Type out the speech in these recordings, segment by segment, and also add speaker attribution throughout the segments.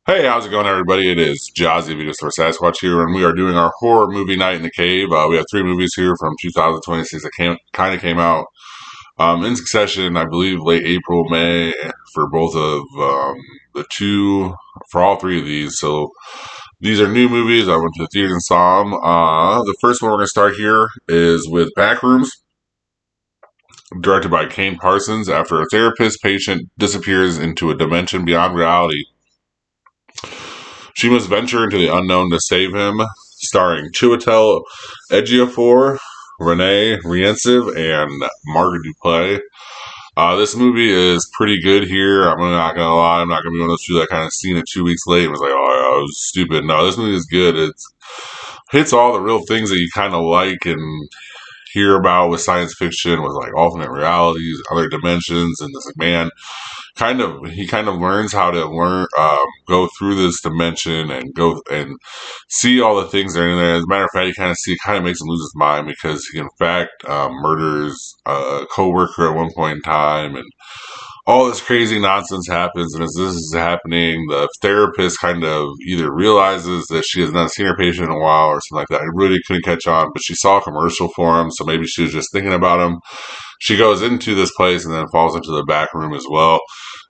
Speaker 1: Hey, how's it going, everybody? It is Jazzy Videos for Sasquatch here, and we are doing our horror movie night in the cave. We have three movies here from 2026 that kind of came out in succession, I believe, late April, May, for both of the two, for all three of these. So these are new movies. I went to the theater and saw them. The first one we're going to start here is with Backrooms, directed by Kane Parsons. After a therapist patient disappears into a dimension beyond reality, she must venture into the unknown to save him, starring Chiwetel Ejiofor, Renee Riensiv, and Margaret Duplass. This movie is pretty good here. I'm not gonna lie. I'm not gonna be one of those people that kind of seen it 2 weeks late and was like, "Oh, yeah, it was stupid." No, this movie is good. It hits all the real things that you kind of like and hear about with science fiction, with like alternate realities, other dimensions, and this man kind of learns how to go through this dimension and go and see all the things that are in there. As a matter of fact, it kind of makes him lose his mind because he in fact murders a coworker at one point in time, and all this crazy nonsense happens. And as this is happening, the therapist kind of either realizes that she has not seen her patient in a while or something like that. I really couldn't catch on, but she saw a commercial for him, so maybe she was just thinking about him. She goes into this place and then falls into the back room as well.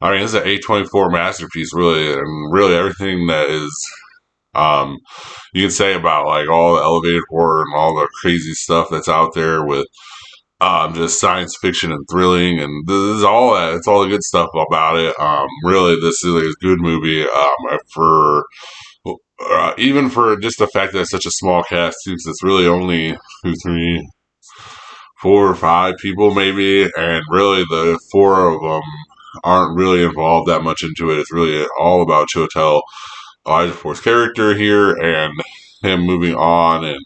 Speaker 1: I mean, this is an A24 masterpiece, really, and really everything that is you can say about like all the elevated horror and all the crazy stuff that's out there with just science fiction and thrilling, and this is all that. It's all the good stuff about it. Really, this is a good movie for even for just the fact that it's such a small cast too, because it's really only two, three, four or five people maybe, and really the four of them aren't really involved that much into it. It's really all about Chiwetel Ejiofor's character here and him moving on, and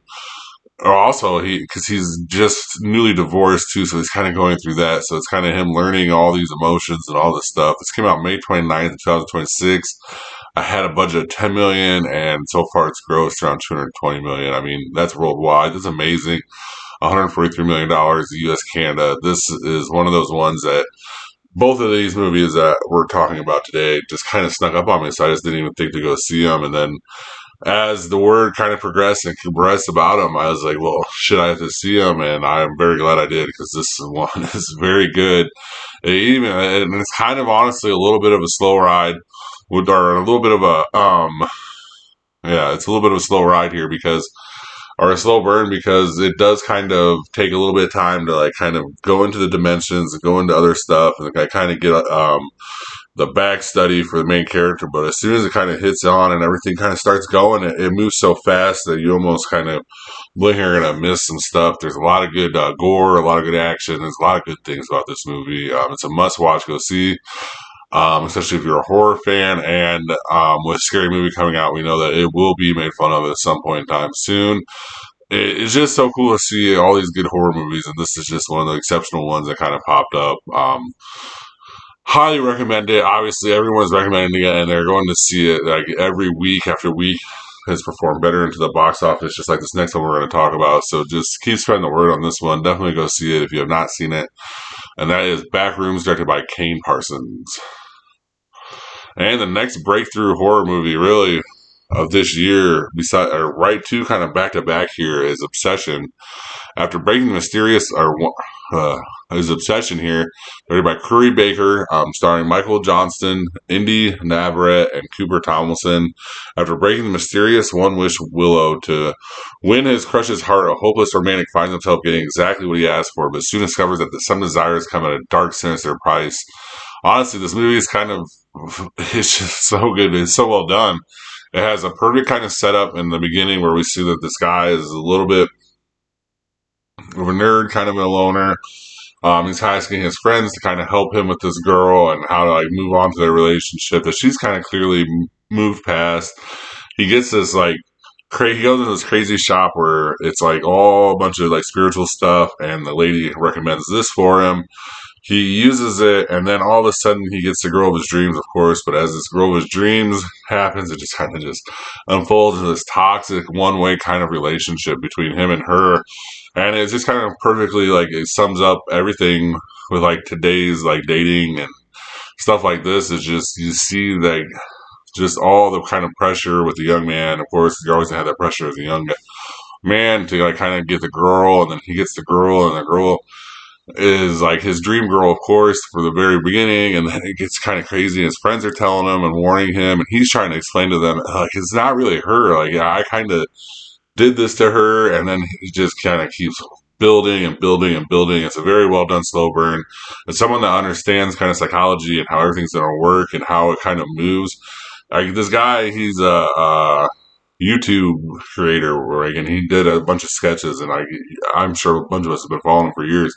Speaker 1: also because he's just newly divorced too, so he's kind of going through that. So it's kind of him learning all these emotions and all this stuff. This came out May 29th, 2026. I had a budget of 10 million, and so far it's grossed around 220 million. I mean, that's worldwide. That's amazing. $143 million US Canada. This is one of those ones that both of these movies that we're talking about today just kind of snuck up on me, so I just didn't even think to go see them. And then as the word kind of progressed and progressed about them, I was like, well, should I have to see them? And I'm very glad I did because this one is very good. And it's kind of honestly a little bit of a slow ride, or a little bit of a yeah, it's a little bit of a slow ride here because or a slow burn because it does kind of take a little bit of time to like kind of go into the dimensions and go into other stuff, and I kind of get the back study for the main character. But as soon as it kind of hits on and everything kind of starts going, it moves so fast that you almost kind of blink you're gonna miss some stuff. There's a lot of good gore, a lot of good action. There's a lot of good things about this movie. It's a must watch. Go see. Especially if you're a horror fan, and with Scary Movie coming out, we know that it will be made fun of at some point in time soon. It's just so cool to see all these good horror movies, and this is just one of the exceptional ones that kind of popped up. Highly recommend it. Obviously, everyone's recommending it, and they're going to see it like every week after week. Has performed better into the box office, just like this next one we're going to talk about. So just keep spreading the word on this one. Definitely go see it if you have not seen it. And that is Backrooms, directed by Kane Parsons. And the next breakthrough horror movie, really, of this year, beside or right two kind of back to back here, is Obsession. After breaking the mysterious his obsession here, directed by Curry Baker, starring Michael Johnston, Indy Navarrete, and Cooper Tomlinson. After breaking the mysterious One Wish Willow to win his crush's heart, a hopeless romantic finds himself getting exactly what he asked for, but soon discovers that some desires come at a dark, sinister price. Honestly, this movie is kind of it's just so good. It's so well done. It has a perfect kind of setup in the beginning where we see that this guy is a little bit of a nerd, kind of a loner. He's asking his friends to kind of help him with this girl and how to like move on to their relationship that she's kind of clearly moved past. He gets this like he goes into this crazy shop where it's like all a bunch of like spiritual stuff, and the lady recommends this for him. He uses it, and then all of a sudden he gets the girl of his dreams, of course. But as this girl of his dreams happens, it just kind of just unfolds into this toxic, one-way kind of relationship between him and her. And it's just kind of perfectly like it sums up everything with like today's like dating and stuff like this. Is just you see like just all the kind of pressure with the young man. Of course, you always had that pressure as a young man to like kind of get the girl, and then he gets the girl, and the girl is like his dream girl, of course, for the very beginning, and then it gets kind of crazy. His friends are telling him and warning him, and he's trying to explain to them like it's not really her. Like, yeah, I kind of did this to her, and then he just kind of keeps building and building and building. It's a very well done slow burn. It's someone that understands kind of psychology and how everything's going to work and how it kind of moves. Like this guy, he's a YouTube creator, right? And he did a bunch of sketches, and I'm sure a bunch of us have been following him for years.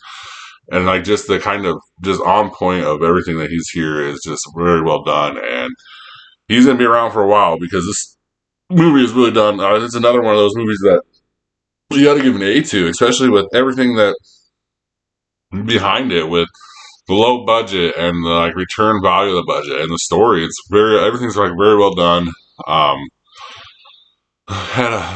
Speaker 1: And like just the kind of just on point of everything that he's here is just very well done, and he's gonna be around for a while because this movie is really done. It's another one of those movies that you got to give an A to, especially with everything that behind it, with the low budget and the like return value of the budget and the story. It's very everything's like very well done. Um,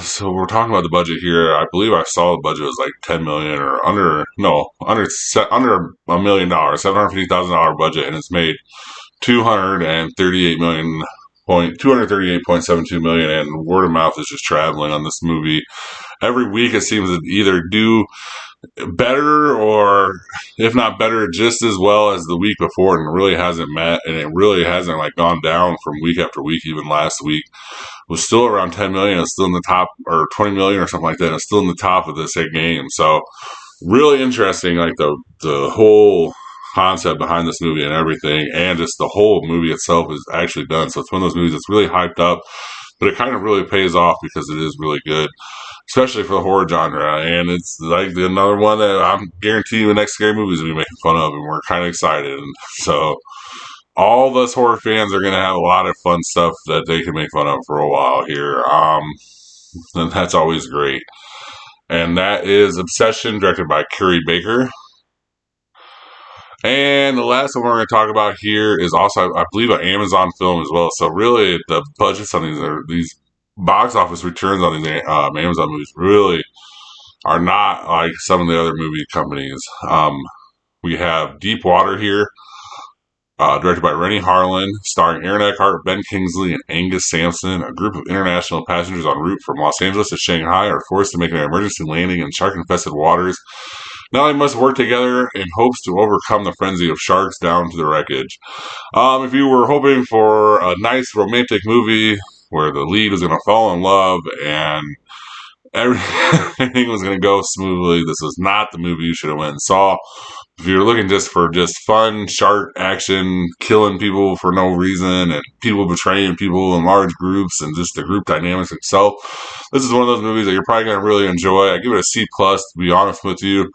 Speaker 1: so we're talking about the budget here. I believe I saw the budget was like 10 million or under, no, under $1 million, $750,000 budget, and it's made 238.72 million, and word of mouth is just traveling on this movie. Every week it seems to either do better or if not better just as well as the week before, and it really hasn't met, and it really hasn't like gone down from week after week. Even last week was still around 10 million. It's still in the top, or 20 million or something like that. It's still in the top of this game. So really interesting, like the whole concept behind this movie and everything, and just the whole movie itself is actually done. So it's one of those movies that's really hyped up, but it kind of really pays off because it is really good, especially for the horror genre. And it's like another one that I'm guaranteeing the next scary movies will be making fun of, and we're kind of excited. And so all of us horror fans are going to have a lot of fun stuff that they can make fun of for a while here. And that's always great. And that is Obsession, directed by Curry Baker. And the last one we're going to talk about here is also, I believe, an Amazon film as well. So really, the budgets on these box office returns on these Amazon movies really are not like some of the other movie companies. We have Deep Water here, directed by Rennie Harlan, starring Aaron Eckhart, Ben Kingsley, and Angus Sampson. A group of international passengers en route from Los Angeles to Shanghai are forced to make an emergency landing in shark-infested waters. Now they must work together in hopes to overcome the frenzy of sharks down to the wreckage. If you were hoping for a nice romantic movie where the lead was going to fall in love and everything was going to go smoothly, this was not the movie you should have went and saw. If you're looking just for just fun shark action, killing people for no reason, and people betraying people in large groups, and just the group dynamics itself, this is one of those movies that you're probably going to really enjoy. I give it a C+, to be honest with you.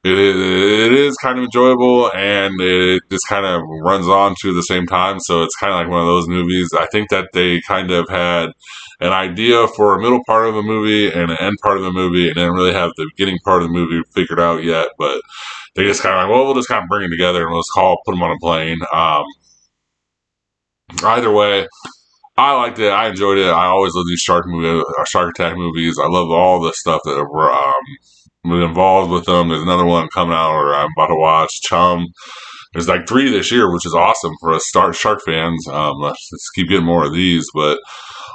Speaker 1: It is kind of enjoyable, and it just kind of runs on to the same time. So it's kind of like one of those movies. I think that they kind of had an idea for a middle part of a movie and an end part of the movie, and didn't really have the beginning part of the movie figured out yet. But they just kind of like, well, we'll just kind of bring it together and let's put them on a plane. Either way, I liked it. I enjoyed it. I always love these shark attack movies. I love all the stuff that were involved with them. There's another one coming out, or I'm about to watch, Chum. There's like 3 this year, which is awesome for us shark fans. Let's keep getting more of these. But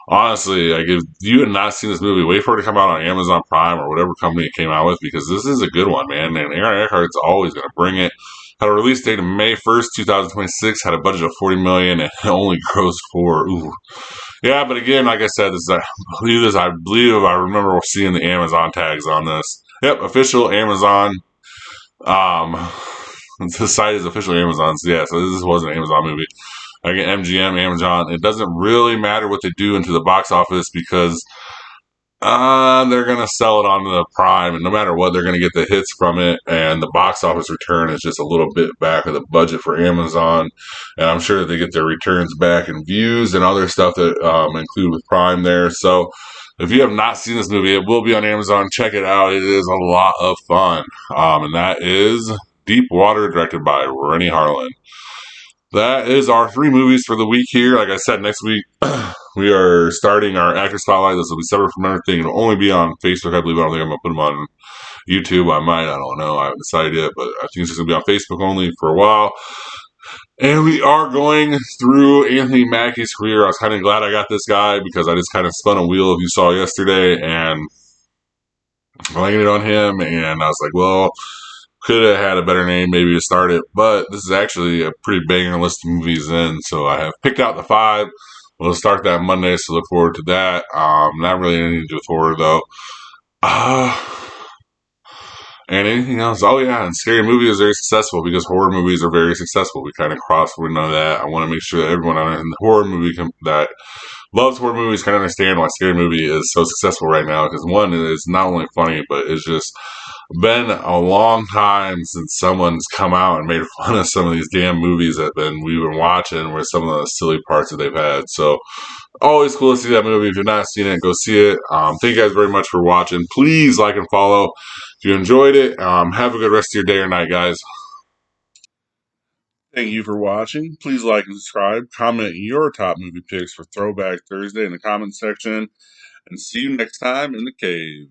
Speaker 1: honestly, like if you had not seen this movie, wait for it to come out on Amazon Prime or whatever company it came out with, because this is a good one, man. And Aaron Eckhart's always going to bring it. Had a release date of May 1st, 2026. Had a budget of $40 million, and it only grossed for yeah. But again, like I said, I believe I remember seeing the Amazon tags on this. Yep, official Amazon. The site is official Amazon. So yeah, so this was an Amazon movie. Again, MGM, Amazon. It doesn't really matter what they do into the box office because they're going to sell it onto the Prime, and no matter what, they're going to get the hits from it, and the box office return is just a little bit back of the budget for Amazon, and I'm sure that they get their returns back in views and other stuff that include with Prime there. So if you have not seen this movie, it will be on Amazon. Check it out. It is a lot of fun, and that is Deep Water, directed by Rennie Harlan. That is our 3 movies for the week here. Like I said, next week we are starting our actor spotlight. This will be separate from everything. It'll only be on Facebook, I believe. I don't think I'm going to put them on YouTube. I might. I don't know. I haven't decided yet. But I think it's just going to be on Facebook only for a while. And we are going through Anthony Mackie's career. I was kind of glad I got this guy because I just kind of spun a wheel, if you saw yesterday, and landed on him. And I was like, well, could have had a better name maybe to start it, but this is actually a pretty banger list of movies in. So I have picked out the five. We'll start that Monday, so look forward to that. Not really anything to do with horror though. Uh, and anything else? Oh yeah, and scary movie is very successful because horror movies are very successful. We kind of cross window that. I want to make sure that everyone in the horror movie that loves horror movies can understand why scary movie is so successful right now. Because one, it's not only funny, but it's just been a long time since someone's come out and made fun of some of these damn movies that we've been watching, where some of the silly parts that they've had. So always cool to see that movie. If you've not seen it, go see it. Thank you guys very much for watching. Please like and follow if you enjoyed it. Have a good rest of your day or night, guys. Thank you for watching. Please like and subscribe. Comment your top movie picks for Throwback Thursday in the comment section. And see you next time in the cave.